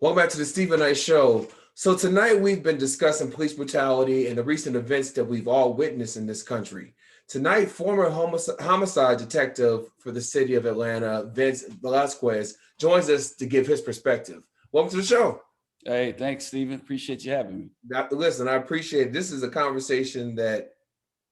Welcome back to the Stephen Knight Show. So tonight we've been discussing police brutality and the recent events that we've all witnessed in this country. Tonight, former homicide detective for the city of Atlanta, Velazquez, joins us to give his perspective. Welcome to the show. Hey, thanks, Stephen. Appreciate you having me. Listen, I appreciate it. This is a conversation that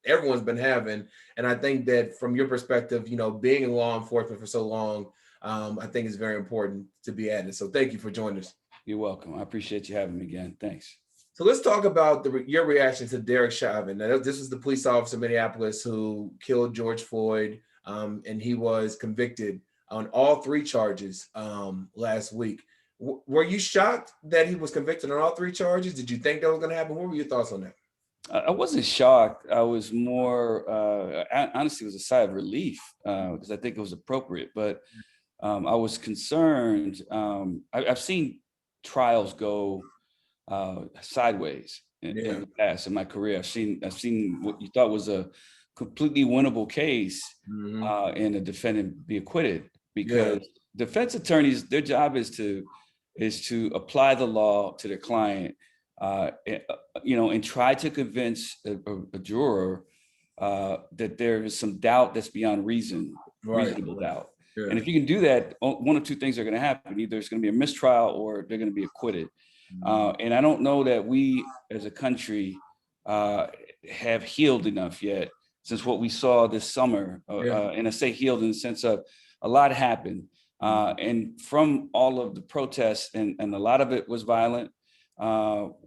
everyone's been having. And I think that from your perspective, being in law enforcement for so long, I think it's very important to be added. So thank you for joining us. You're welcome. I appreciate you having me again. Thanks. So let's talk about your reaction to Derek Chauvin. Now, this was the police officer in Minneapolis who killed George Floyd, and he was convicted on all three charges last week. Were you shocked that he was convicted on all three charges? Did you think that was going to happen? What were your thoughts on that? I wasn't shocked. I was more, honestly, it was a sigh of relief because I think it was appropriate. But I was concerned. I've seen trials go sideways in the past in my career. I've seen what you thought was a completely winnable case and a defendant be acquitted because defense attorneys, their job is to apply the law to their client, and try to convince a juror that there is some doubt that's beyond reasonable doubt. Yeah. And if you can do that, one of two things are going to happen. Either it's going to be a mistrial or they're going to be acquitted. And I don't know that we as a country have healed enough yet since what we saw this summer. And I say healed in the sense of a lot happened. And from all of the protests, and a lot of it was violent,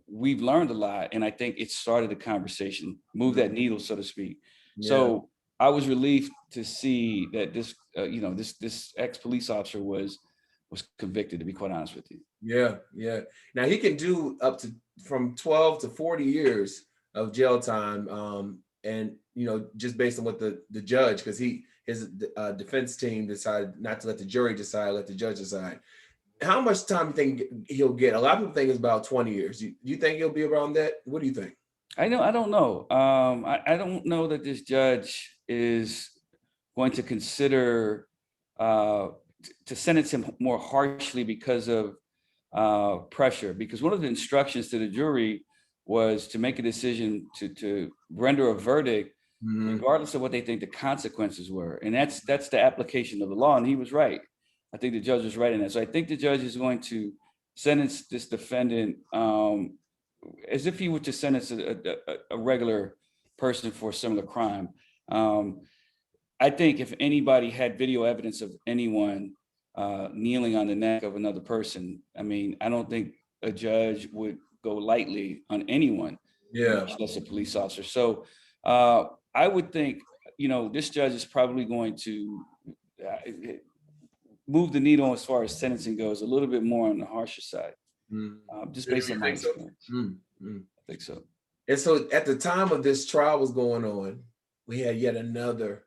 we've learned a lot. And I think it started a conversation, moved that needle, so to speak. Yeah. So I was relieved to see that this ex-police officer was convicted, to be quite honest with you. Yeah. Now he can do up to from 12 to 40 years of jail time. And, just based on what the judge, because his defense team decided not to let the jury decide, let the judge decide. How much time do you think he'll get? A lot of people think it's about 20 years. Do you think he'll be around that? What do you think? I don't know. I don't know that this judge is going to consider to sentence him more harshly because of pressure. Because one of the instructions to the jury was to make a decision to render a verdict, regardless of what they think the consequences were. And that's the application of the law. And he was right. I think the judge was right in that. So I think the judge is going to sentence this defendant as if he were to sentence a regular person for a similar crime. I think if anybody had video evidence of anyone kneeling on the neck of another person, I don't think a judge would go lightly on anyone, much less a police officer. So I would think, this judge is probably going to move the needle as far as sentencing goes a little bit more on the harsher side, just based on my experience. I think so. And so at the time of this trial was going on, we had yet another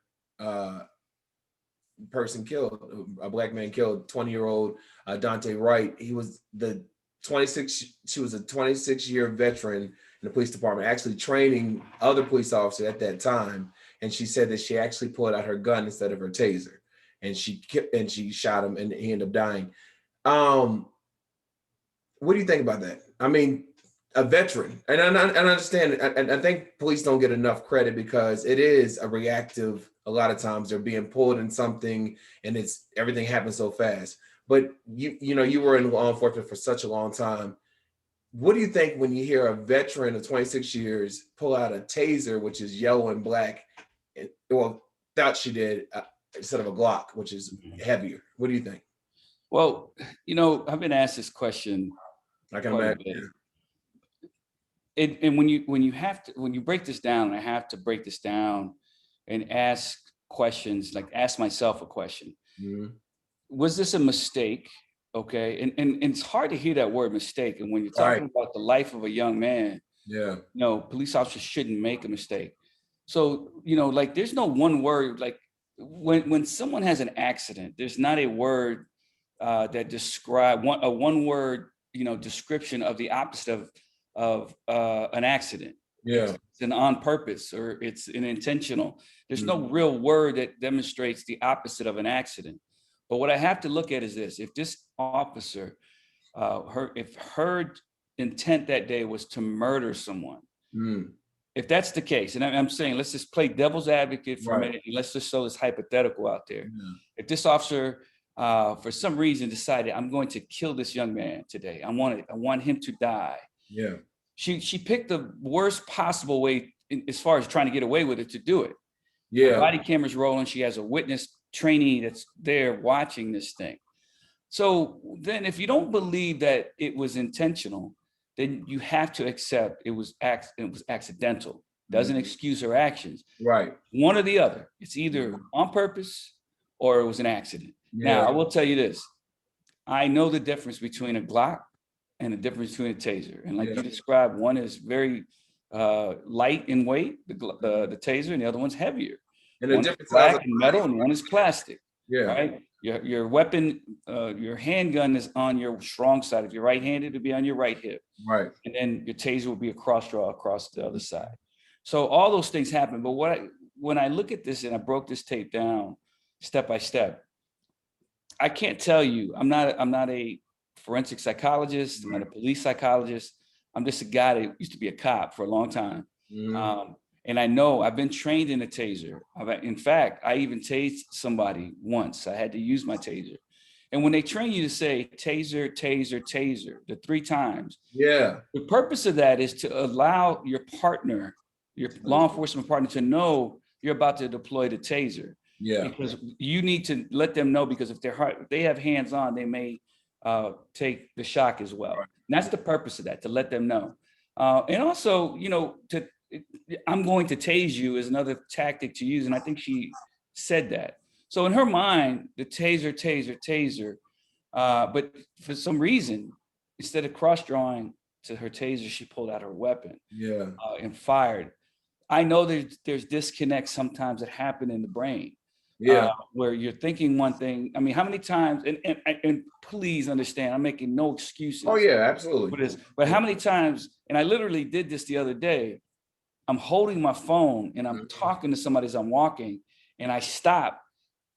person killed, a Black man killed, 20-year-old Daunte Wright. She was a 26-year veteran in the police department, actually training other police officers at that time. And she said that she actually pulled out her gun instead of her taser. And she shot him, and he ended up dying. What do you think about that? A veteran, and I understand, and I think police don't get enough credit because it is a reactive. A lot of times they're being pulled in something, and everything happens so fast. But you were in law enforcement for such a long time. What do you think when you hear a veteran of 26 years pull out a taser, which is yellow and black? Thought she did. Instead of a Glock, which is heavier. What do you think? Well, I've been asked this question. I can imagine. And when you break this down, and I have to break this down and ask questions, like ask myself a question. Was this a mistake? Okay. And it's hard to hear that word mistake. And when you're talking about the life of a young man, police officers shouldn't make a mistake. So, there's no one word, like, when someone has an accident, there's not a word that describe one word, description of the opposite of an accident. It's an on purpose or it's an intentional. There's no real word that demonstrates the opposite of an accident. But what I have to look at is this: if this officer her intent that day was to murder someone. Mm. If that's the case, and I'm saying, let's just play devil's advocate for a Right. minute, and let's just throw this hypothetical out there. Yeah. If this officer, for some reason, decided, I'm going to kill this young man today, I want him to die. Yeah. She picked the worst possible way as far as trying to get away with it to do it. Yeah. Her body camera's rolling. She has a witness trainee that's there watching this thing. So then if you don't believe that it was intentional, then you have to accept it was accidental. Doesn't excuse her actions. Right. One or the other. It's either on purpose or it was an accident. Yeah. Now, I will tell you this. I know the difference between a Glock and the difference between a taser. And like you described, one is very light in weight, the taser, and the other one's heavier. And the one difference is black and metal, and one is plastic. Yeah. Right. Your weapon, your handgun is on your strong side. If you're right-handed, it'll be on your right hip. Right. And then your taser will be a cross draw across the other side. So all those things happen. But when I look at this and I broke this tape down step by step, I can't tell you. I'm not a forensic psychologist. I'm not a police psychologist. I'm just a guy that used to be a cop for a long time. Mm. And I know I've been trained in a taser. In fact, I even tased somebody once. I had to use my taser. And when they train you to say taser, taser, taser, the 3 times, yeah, the purpose of that is to allow your partner, your law enforcement partner, to know you're about to deploy the taser. Yeah. Because you need to let them know, because if they have hands on, they may take the shock as well. Right. And that's the purpose of that, to let them know. And also, I'm going to tase you is another tactic to use. And I think she said that. So in her mind, the taser, taser, taser. But for some reason, instead of cross-drawing to her taser, she pulled out her weapon and fired. I know there's disconnects sometimes that happen in the brain. Where you're thinking one thing. I mean, how many times, and please understand, I'm making no excuses. Oh yeah, absolutely. For this, but how many times, and I literally did this the other day, I'm holding my phone and I'm talking to somebody as I'm walking, and I stop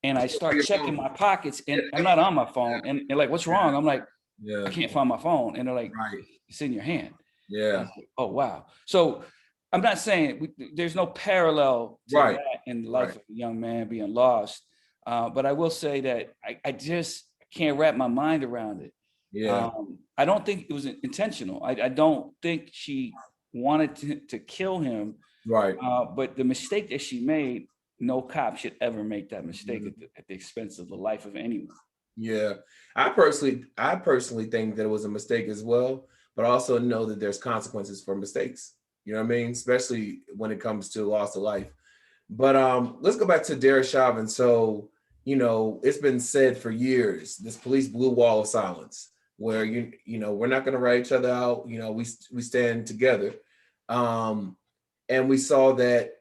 and I start checking my pockets, and I'm not on my phone, and they're like, what's wrong? I'm like, I can't find my phone. And they're like, it's in your hand. Yeah. Like, oh, wow. So I'm not saying there's no parallel to that in the life of a young man being lost. But I will say that I just can't wrap my mind around it. Yeah. I don't think it was intentional. I don't think she wanted to kill him. Right. But the mistake that she made, no cop should ever make that mistake at the expense of the life of anyone. Yeah. I personally think that it was a mistake as well, but I also know that there's consequences for mistakes. You know what I mean? Especially when it comes to loss of life. But let's go back to Derek Chauvin. So, it's been said for years, this police blue wall of silence, where we're not going to write each other out. We stand together. And we saw that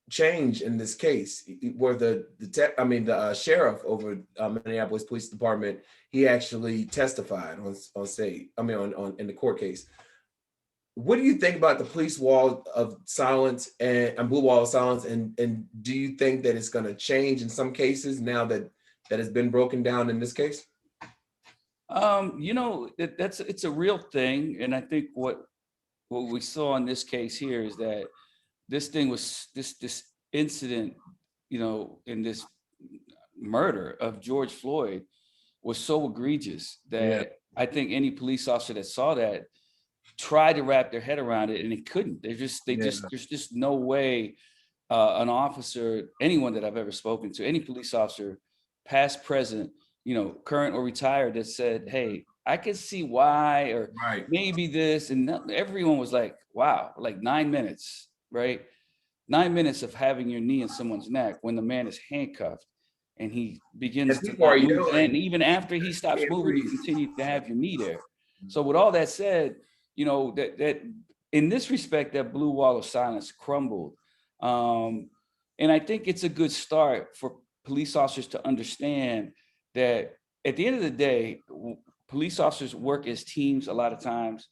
change in this case, where the sheriff over Minneapolis Police Department, he actually testified on stage. In the court case. What do you think about the police wall of silence and blue wall of silence? And do you think that it's going to change in some cases now that has been broken down in this case? It's a real thing. And I think what we saw in this case here is that this thing was this incident, in this murder of George Floyd was so egregious that I think any police officer that saw that tried to wrap their head around it, and they couldn't. There's just no way an officer, anyone that I've ever spoken to, any police officer, past, present, current or retired, that said, hey, I can see why, or maybe this, and everyone was like, wow, like 9 minutes, right? 9 minutes of having your knee in someone's neck when the man is handcuffed and he begins to move, and even after he stops moving, you continue to have your knee there. So with all that said, that in this respect, that blue wall of silence crumbled. And I think it's a good start for police officers to understand that at the end of the day, police officers work as teams a lot of times.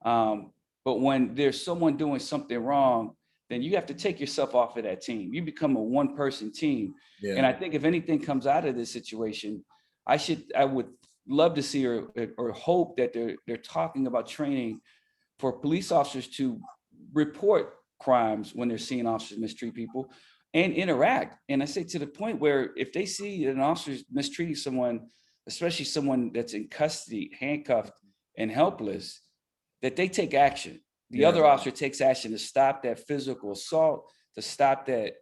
But when there's someone doing something wrong, then you have to take yourself off of that team. You become a one-person team. And I think if anything comes out of this situation, I would love to see or hope that they're talking about training for police officers to report crimes when they're seeing officers mistreat people and interact. And I say to the point where if they see an officer mistreating someone, especially someone that's in custody, handcuffed and helpless, that they take action. The other officer takes action to stop that physical assault, to stop that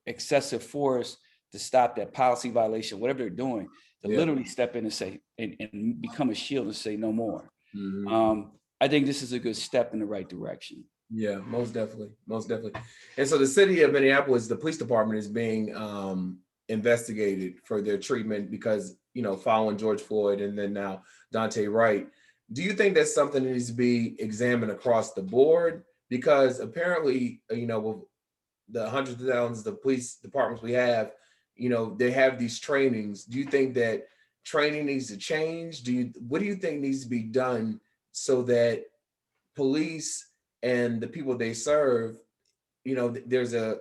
excessive force, to stop that policy violation, whatever they're doing, to literally step in and say, and become a shield and say no more. I think this is a good step in the right direction. Yeah, most definitely. Most definitely. And so the city of Minneapolis, the police department is being investigated for their treatment because, following George Floyd and then now Daunte Wright. Do you think that's something that needs to be examined across the board? Because apparently, with the hundreds of thousands of police departments we have, they have these trainings. Do you think that training needs to change? What do you think needs to be done so that police and the people they serve, there's a,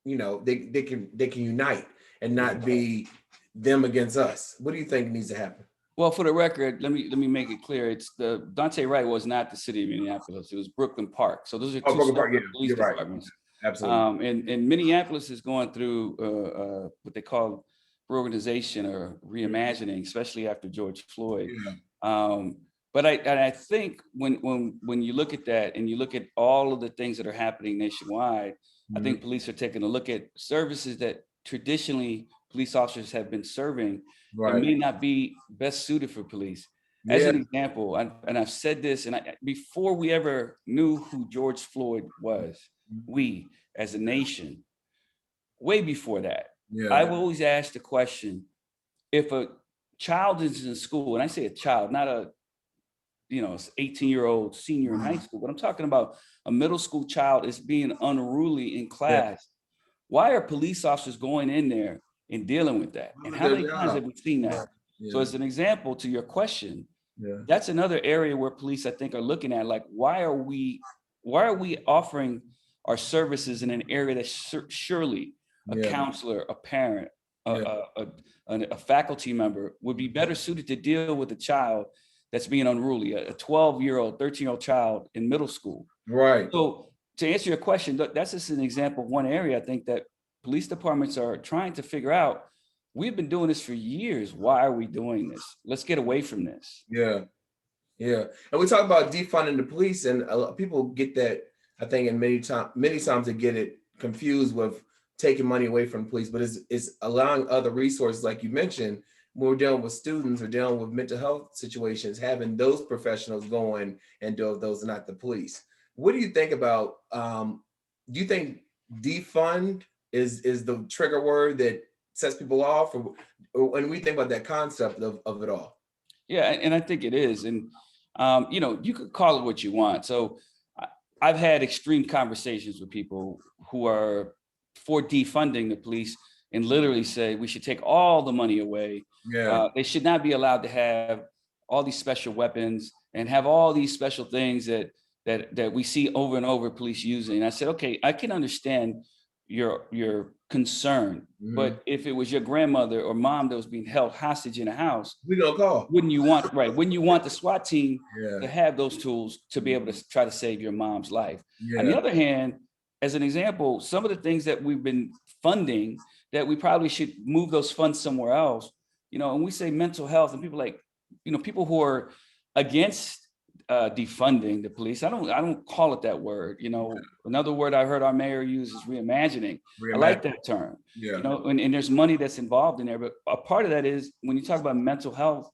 they can unite and not be them against us? What do you think needs to happen? Well, for the record, let me make it clear. It's the Daunte Wright was not the city of Minneapolis. It was Brooklyn Park. So those are two separate police departments. Right. Absolutely. And Minneapolis is going through what they call reorganization or reimagining, especially after George Floyd. But I think when you look at that and you look at all of the things that are happening nationwide, I think police are taking a look at services that traditionally police officers have been serving that may not be best suited for police. As an example, and I've said this, and before we ever knew who George Floyd was, we as a nation, way before that, I've always asked the question, if a child is in school, and I say a child, not a 18-year-old senior in high school, but I'm talking about a middle school child is being unruly in class. Why are police officers going in there and dealing with that? And how many times have we seen that? So as an example to your question, that's another area where police, I think, are looking at, like, why are we offering our services in an area that surely a counselor, a parent, a faculty member would be better suited to deal with a child that's being unruly, a 12-year-old, 13-year-old child in middle school. Right. So to answer your question, that's just an example of one area I think that police departments are trying to figure out. We've been doing this for years. Why are we doing this? Let's get away from this. Yeah. And we talk about defunding the police, and people get that, I think, and many times they get it confused with taking money away from the police, but it's allowing other resources, like you mentioned, when we're dealing with students or dealing with mental health situations, having those professionals going and do those, not the police. What do you think about, do you think defund is the trigger word that sets people off, or when we think about that concept of it all? Yeah, and I think it is. And, you could call it what you want. So I've had extreme conversations with people who are for defunding the police and literally say we should take all the money away. They should not be allowed to have all these special weapons and have all these special things that we see over and over police using. And I said, okay, I can understand your concern, but if it was your grandmother or mom that was being held hostage in a house, we gonna call. Wouldn't you want the SWAT team to have those tools to be able to try to save your mom's life? On the other hand, as an example, some of the things that we've been funding that we probably should move those funds somewhere else, and we say mental health, and people people who are against defunding the police. I don't call it that word. Another word I heard our mayor use is reimagining. I like that term. And there's money that's involved in there, but a part of that is when you talk about mental health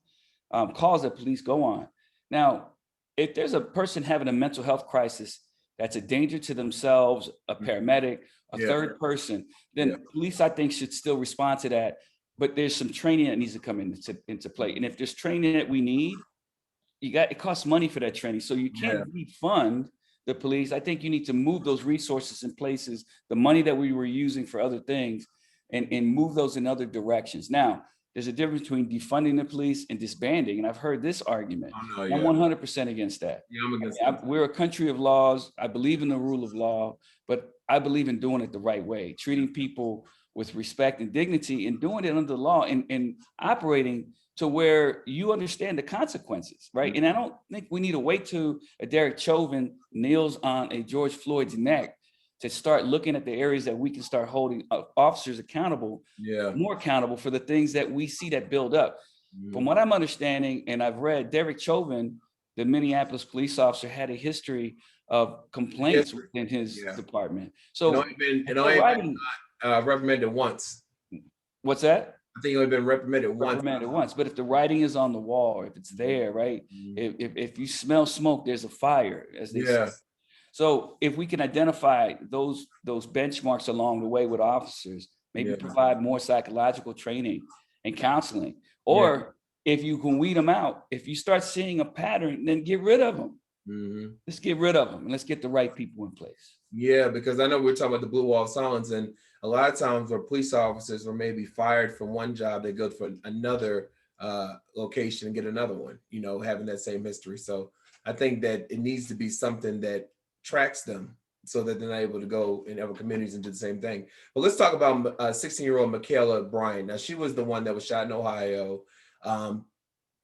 calls that police go on. Now, if there's a person having a mental health crisis that's a danger to themselves, a paramedic, a third person, then police, I think, should still respond to that. But there's some training that needs to come into play. And if there's training that we need, it costs money for that training. So you can't defund the police. I think you need to move those resources in places, the money that we were using for other things, and move those in other directions. Now, there's a difference between defunding the police and disbanding. And I've heard this argument. I'm 100% against that. I'm against that. We're a country of laws. I believe in the rule of law, but I believe in doing it the right way, treating people with respect and dignity and doing it under the law and operating to where you understand the consequences, right? And I don't think we need to wait till a Derek Chauvin kneels on a George Floyd's neck to start looking at the areas that we can start holding officers accountable, more accountable for the things that we see that build up. From what I'm understanding, and I've read, Derek Chauvin, the Minneapolis police officer, had a history of complaints within his department. So it only been reprimanded once. What's that? I think only been reprimanded once. But if the writing is on the wall, or if it's there, right? If you smell smoke, there's a fire, as they say. So if we can identify those benchmarks along the way with officers, maybe provide more psychological training and counseling, or if you can weed them out, if you start seeing a pattern, then get rid of them. Let's get rid of them and let's get the right people in place. Yeah, because I know we're talking about the blue wall of silence, and a lot of times where police officers were maybe fired from one job, they go for another location and get another one, you know, having that same history. So I think that it needs to be something that tracks them so that they're not able to go in other communities and do the same thing. But let's talk about 16-year-old Michaela Bryant. Now, she was the one that was shot in Ohio.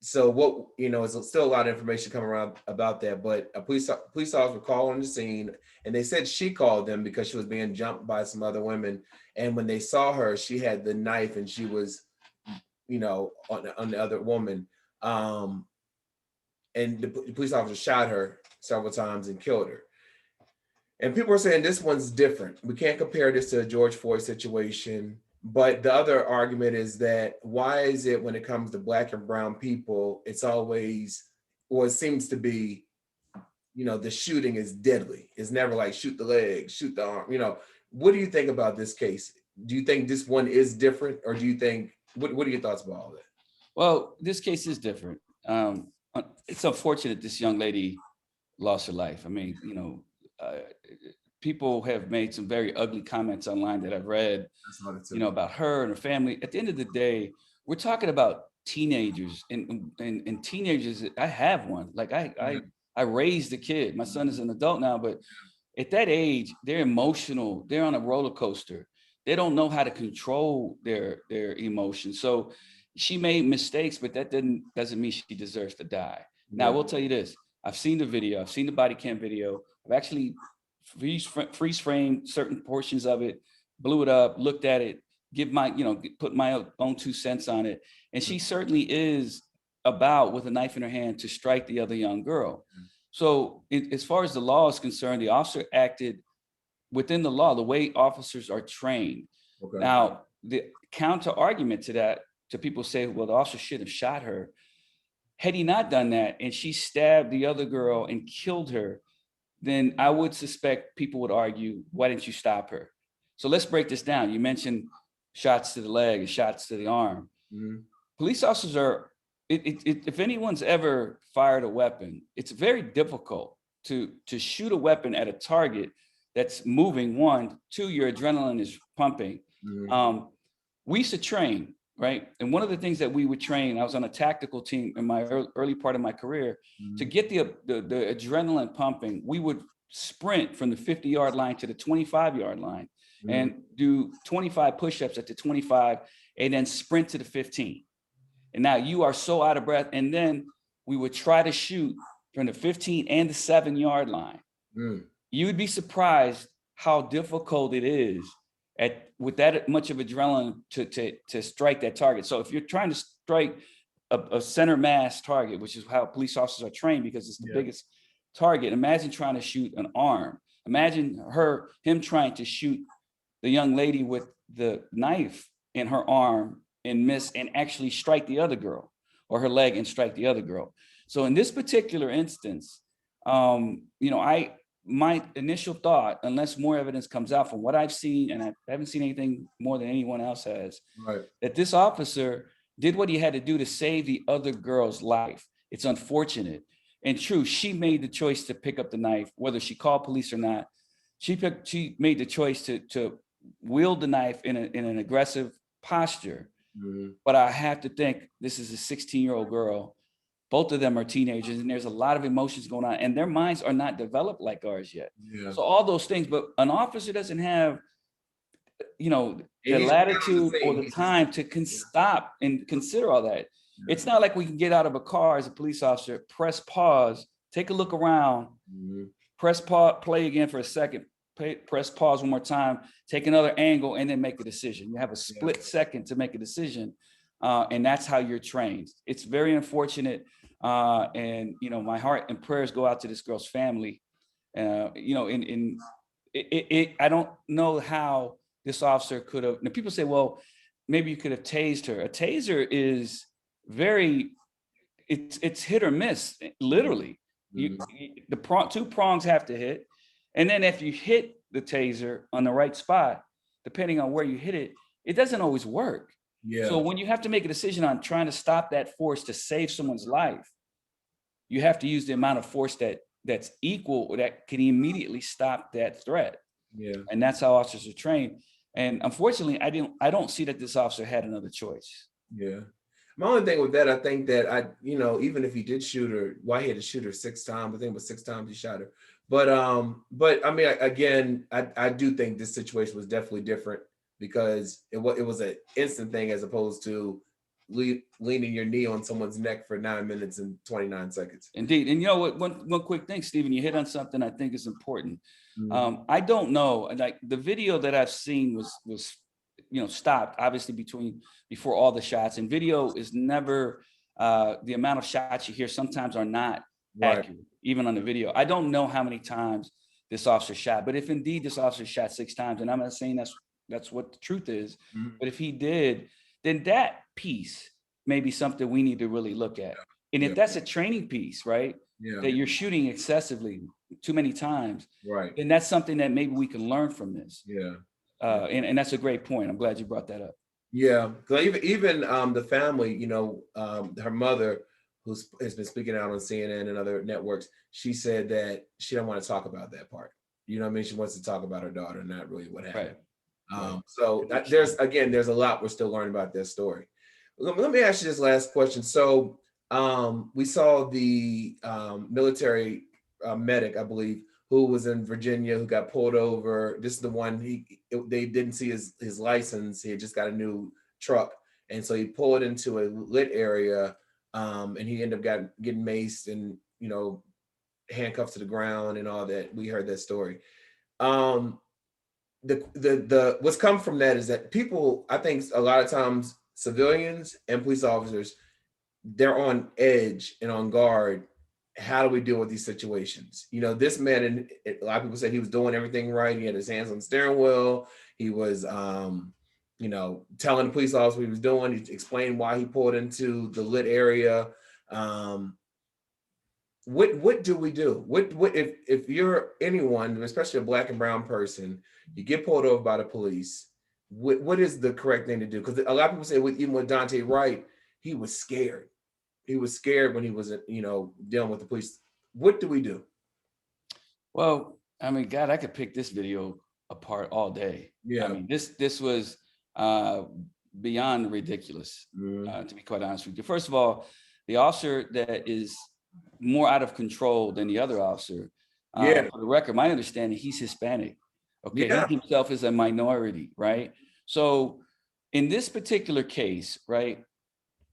So what, you know, it's still a lot of information coming around about that, but a police officer called on the scene, and they said she called them because she was being jumped by some other women. And when they saw her, she had the knife and she was, you know, on the other woman. And the police officer shot her several times and killed her. And people are saying this one's different. We can't compare this to a George Floyd situation. But the other argument is that why is it when it comes to Black and brown people, it's always, or it seems to be, you know, the shooting is deadly. It's never like shoot the leg, shoot the arm. You know, what do you think about this case? Do you think this one is different, or do you think, what are your thoughts about all that? Well, this case is different. It's unfortunate this young lady lost her life. I mean, you know, people have made some very ugly comments online that I've read, you know, about her and her family. At the end of the day, we're talking about teenagers, and teenagers. I have one. Like I raised a kid. My son is an adult now, but at that age, they're emotional. They're on a roller coaster. They don't know how to control their emotions. So she made mistakes, but that doesn't mean she deserves to die. Now, I will tell you this. I've seen the video. I've seen the body cam video. I've actually freeze framed certain portions of it, blew it up, looked at it, put my own 2 cents on it. And she certainly is about, with a knife in her hand, to strike the other young girl. So as far as the law is concerned, the officer acted within the law, the way officers are trained. Now, the counter argument to that, to people say, well, the officer should have shot her. Had he not done that and she stabbed the other girl and killed her, then I would suspect people would argue, why didn't you stop her? So let's break this down. You mentioned shots to the leg and shots to the arm. Police officers are, if anyone's ever fired a weapon, it's very difficult to shoot a weapon at a target that's moving. 1, 2, your adrenaline is pumping. We used to train, right? And one of the things that we would train, I was on a tactical team in my early part of my career, to get the adrenaline pumping, we would sprint from the 50-yard line to the 25-yard line and do 25 push-ups at the 25 and then sprint to the 15. And now you are so out of breath. And then we would try to shoot from the 15 and the 7-yard line. You would be surprised how difficult it is with that much of adrenaline to strike that target. So if you're trying to strike a center mass target, which is how police officers are trained because it's the biggest target, imagine trying to shoot an arm. Imagine him trying to shoot the young lady with the knife in her arm and miss and actually strike the other girl, or her leg and strike the other girl. So in this particular instance, my initial thought, unless more evidence comes out from what I've seen, and I haven't seen anything more than anyone else has, that this officer did what he had to do to save the other girl's life. It's unfortunate. And true, she made the choice to pick up the knife, whether she called police or not. She made the choice to wield the knife in an aggressive posture. But I have to think this is a 16-year-old girl. Both of them are teenagers, and there's a lot of emotions going on, and their minds are not developed like ours yet. So all those things, but an officer doesn't have, the latitude or the time to stop and consider all that. It's not like we can get out of a car as a police officer, press pause, take a look around, press pause, play again for a second, press pause one more time, take another angle, and then make a decision. You have a split second to make a decision, and that's how you're trained. It's very unfortunate, and my heart and prayers go out to this girl's family. I don't know how this officer could have. Now people say, well, maybe you could have tased her. A taser is it's hit or miss, literally. Two prongs have to hit, and then if you hit the taser on the right spot, depending on where you hit it, it doesn't always work. So when you have to make a decision on trying to stop that force to save someone's life, you have to use the amount of force that's equal or that can immediately stop that threat. And that's how officers are trained. And unfortunately, I don't see that this officer had another choice. My only thing with that, I think that even if he did shoot her, why he had to shoot her 6 times? I think it was 6 times he shot her. But I mean, again, I do think this situation was definitely different because it was an instant thing as opposed to leaning your knee on someone's neck for 9 minutes and 29 seconds. Indeed. And one quick thing, Stephen, you hit on something I think is important. I don't know, like the video that I've seen was stopped obviously before all the shots, and video is never the amount of shots you hear sometimes are not accurate, even on the video. I don't know how many times this officer shot, but if indeed this officer shot 6 times, and I'm not saying that's what the truth is, but if he did, then that piece may be something we need to really look at. And if that's a training piece, right, that you're shooting excessively too many times, then that's something that maybe we can learn from this. And that's a great point. I'm glad you brought that up. Because even the family, her mother, who has been speaking out on CNN and other networks, she said that she don't want to talk about that part. You know what I mean? She wants to talk about her daughter, not really what happened. So there's a lot we're still learning about their story. Let me ask you this last question. So we saw the military medic, I believe, who was in Virginia, who got pulled over. This is the one they didn't see his license. He had just got a new truck, and so he pulled into a lit area, and he ended up getting maced and handcuffed to the ground and all that. We heard that story. The what's come from that is that people, I think a lot of times, civilians and police officers, they're on edge and on guard. How do we deal with these situations? This man, and a lot of people said he was doing everything right. He had his hands on the steering wheel. He was, telling the police officer what he was doing. He explained why he pulled into the lit area. What do we do? What if you're anyone, especially a Black and brown person, you get pulled over by the police? What is the correct thing to do? Because a lot of people say, even with Daunte Wright, he was scared. He was scared when he was, dealing with the police. What do we do? Well, I mean, God, I could pick this video apart all day. I mean, this was beyond ridiculous, to be quite honest with you. First of all, the officer that is more out of control than the other officer, for the record, my understanding, he's Hispanic. Okay, he himself is a minority, right? So in this particular case, right,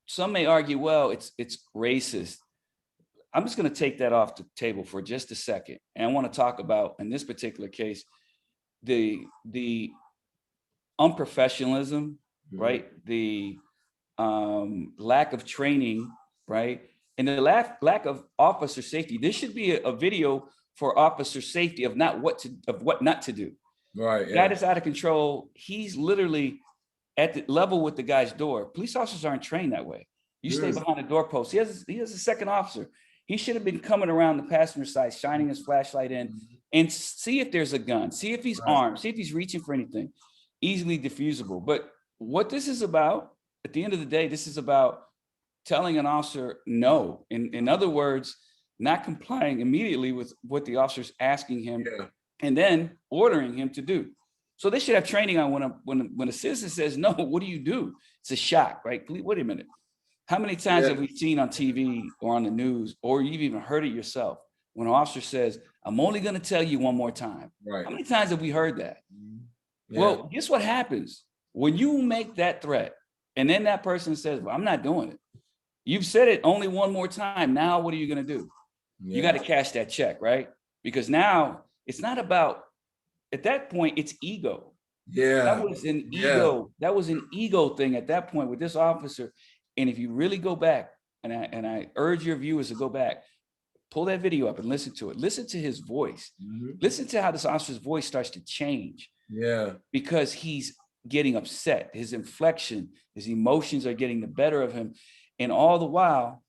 some may argue, well, it's racist. I'm just going to take that off the table for just a second. And I want to talk about, in this particular case, the unprofessionalism, right? The lack of training, right? And the lack of officer safety. This should be a video for officer safety of what not to do. Right. The guy that's out of control, he's literally at the level with the guy's door. Police officers aren't trained that way. You stay behind the doorpost. He has a second officer. He should have been coming around the passenger side, shining his flashlight in, and see if there's a gun, see if he's armed, see if he's reaching for anything, easily diffusable. But what this is about, at the end of the day, this is about telling an officer no. In other words, not complying immediately with what the officer's asking him, and then ordering him to do. So they should have training on when a citizen says no, what do? It's a shock, right? Wait a minute. How many times have we seen on TV or on the news, or you've even heard it yourself, when an officer says, I'm only going to tell you one more time? Right. How many times have we heard that? Well, guess what happens? When you make that threat, and then that person says, well, I'm not doing it. You've said it only one more time. Now, what are you going to do? Yeah. You got to cash that check, right? Because now it's not about, at that point, it's ego. Yeah. That was an ego. That was an ego thing at that point with this officer. And if you really go back, and I urge your viewers to go back, pull that video up and listen to it. Listen to his voice. Listen to how this officer's voice starts to change. Yeah. Because he's getting upset. His inflection, his emotions are getting the better of him. And all the while,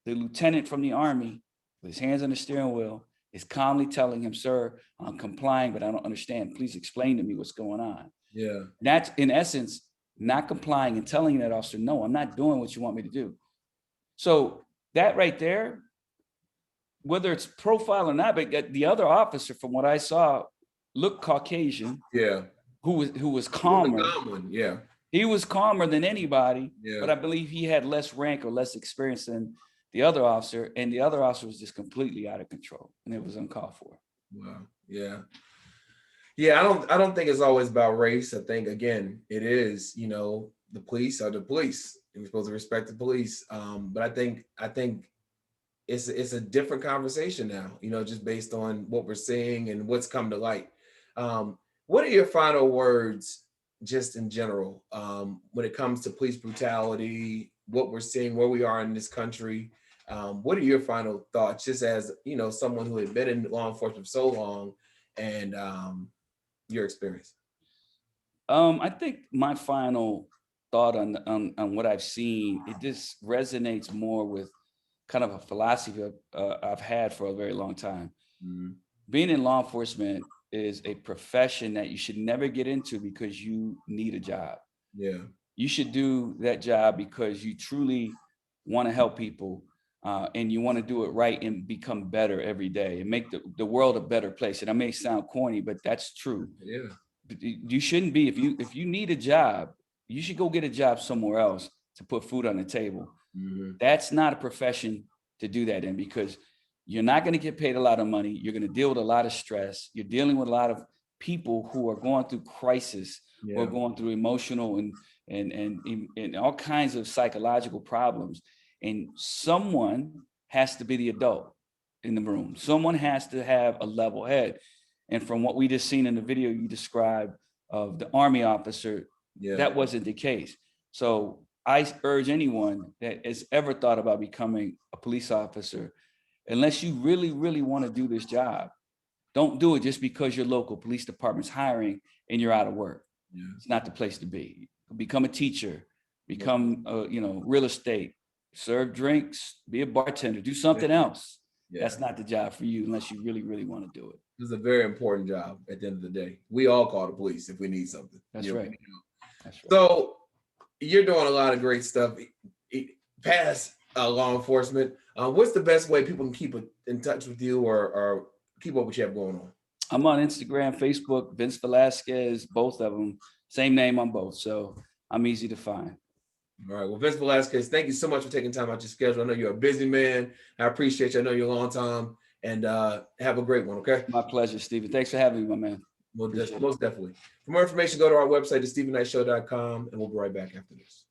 the lieutenant from the Army, with his hands on the steering wheel, is calmly telling him, sir, I'm complying, but I don't understand. Please explain to me what's going on. Yeah. That's, in essence, not complying and telling that officer, no, I'm not doing what you want me to do. So that right there, whether it's profile or not, but the other officer, from what I saw, looked Caucasian. Yeah. Who was calmer. Yeah. He was calmer than anybody, Yeah. but I believe he had less rank or less experience than the other officer, and the other officer was just completely out of control, and it was uncalled for. Wow. Yeah. Yeah, I don't think it's always about race. I think, again, it is, the police are the police, and we're supposed to respect the police. But I think it's a different conversation now, just based on what we're seeing and what's come to light. What are your final words, just in general, when it comes to police brutality, what we're seeing, where we are in this country? What are your final thoughts, just as, someone who had been in law enforcement for so long, and your experience? I think my final thought on what I've seen, it just resonates more with kind of a philosophy I've had for a very long time. Being in law enforcement is a profession that you should never get into because you need a job. Yeah. You should do that job because you truly want to help people, and you want to do it right and become better every day and make the world a better place. And I may sound corny, but that's true. Yeah. You shouldn't be, if you need a job, you should go get a job somewhere else to put food on the table. That's not a profession to do that in, because you're not going to get paid a lot of money. You're going to deal with a lot of stress. You're dealing with a lot of people who are going through crisis, who are going through emotional and all kinds of psychological problems. And someone has to be the adult in the room. Someone has to have a level head. And from what we just seen in the video you described of the Army officer, that wasn't the case. So I urge anyone that has ever thought about becoming a police officer, unless you really, really want to do this job, don't do it just because your local police department's hiring and you're out of work. It's not the place to be. Become a teacher, become real estate, serve drinks, be a bartender, do something else. That's not the job for you unless you really, really want to do it. It's a very important job at the end of the day. We all call the police if we need something. That's right. That's right. So you're doing a lot of great stuff past law enforcement. What's the best way people can keep in touch with you or keep up what you have going on? I'm on Instagram, Facebook, Vince Velazquez, both of them. Same name on both. So I'm easy to find. All right. Well, Vince Velazquez, thank you so much for taking time out your schedule. I know you're a busy man. I appreciate you. I know you're a long time. And have a great one, okay? My pleasure, Stephen. Thanks for having me, my man. Most definitely. For more information, go to our website, thestephennightshow.com, and we'll be right back after this.